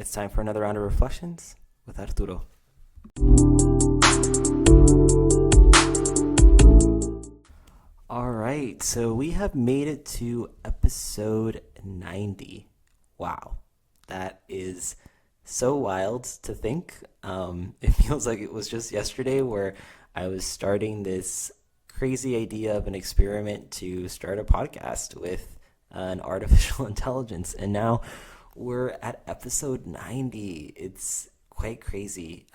It's time for another round of reflections with Arturo. All right, so we have made it to episode 90. Wow, that is so wild to think. It feels like it was just yesterday where I was starting this crazy idea of an experiment to start a podcast with an artificial intelligence, and now we're at episode 90. It's quite crazy.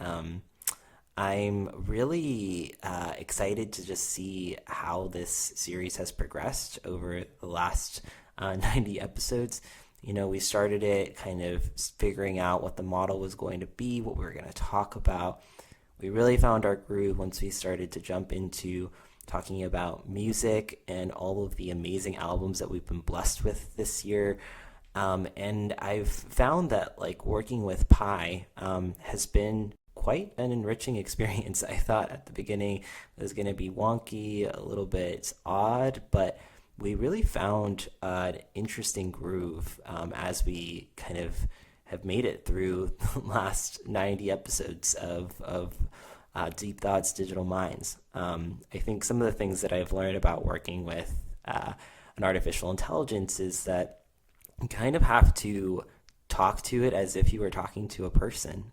I'm really excited to just see how this series has progressed over the last 90 episodes. You know, we started it kind of figuring out what the model was going to be, what we were going to talk about. We really found our groove once we started to jump into talking about music and all of the amazing albums that we've been blessed with this year. And I've found that working with Pi has been quite an enriching experience. I thought at the beginning it was going to be wonky, a little bit odd, but we really found an interesting groove as we kind of have made it through the last 90 episodes of Deep Thoughts, Digital Minds. I think some of the things that I've learned about working with an artificial intelligence is that you kind of have to talk to it as if you were talking to a person,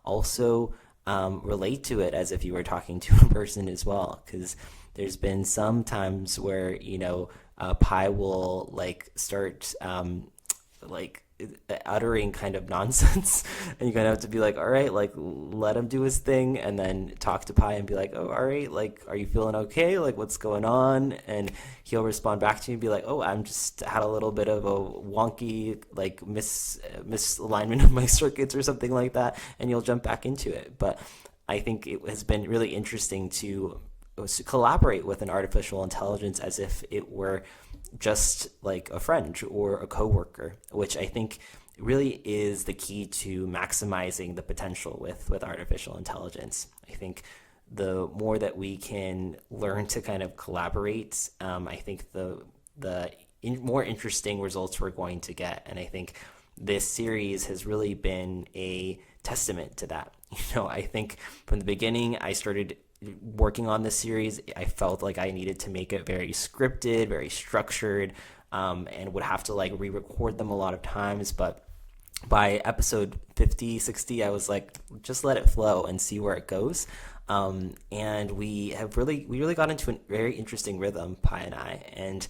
also relate to it as if you were talking to a person as well, because there's been some times where Pi will start uttering kind of nonsense and you're gonna have to be like, all right, let him do his thing, and then talk to Pi and be like, oh, all right, are you feeling okay, what's going on? And he'll respond back to you and be like, oh, I'm just had a little bit of a wonky misalignment of my circuits or something like that, and you'll jump back into it. But I think it has been really interesting to collaborate with an artificial intelligence as if it were just like a friend or a coworker, which I think really is the key to maximizing the potential with artificial intelligence. I think the more that we can learn to kind of collaborate, I think the more interesting results we're going to get. And I think this series has really been a testament to that. I think from the beginning I started working on this series, I felt like I needed to make it very scripted, very structured, and would have to re-record them a lot of times. But by episode 50, 60, I was like, just let it flow and see where it goes. And we really got into a very interesting rhythm, Pi and I. And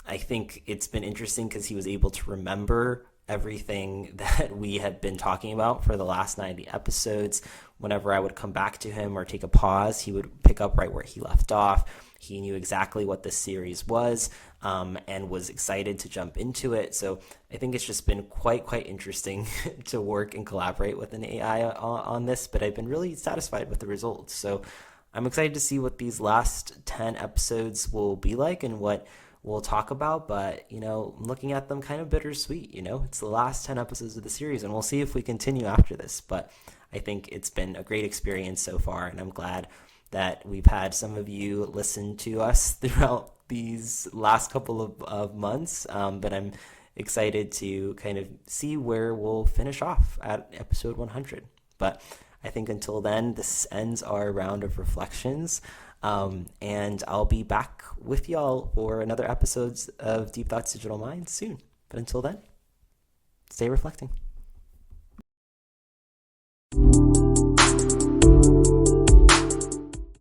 I think it's been interesting because he was able to remember everything that we had been talking about for the last 90 episodes. Whenever I would come back to him or take a pause, he would pick up right where he left off. He knew exactly what this series was, and was excited to jump into it. So I think it's just been quite interesting to work and collaborate with an AI on this, but I've been really satisfied with the results. So I'm excited to see what these last 10 episodes will be like and what we'll talk about, but looking at them kind of bittersweet. It's the last 10 episodes of the series, and we'll see if we continue after this. But I think it's been a great experience so far, and I'm glad that we've had some of you listen to us throughout these last couple of months. But I'm excited to kind of see where we'll finish off at episode 100. But I think until then, this ends our round of reflections. And I'll be back with y'all for another episodes of Deep Thoughts Digital Minds soon. But until then, stay reflecting.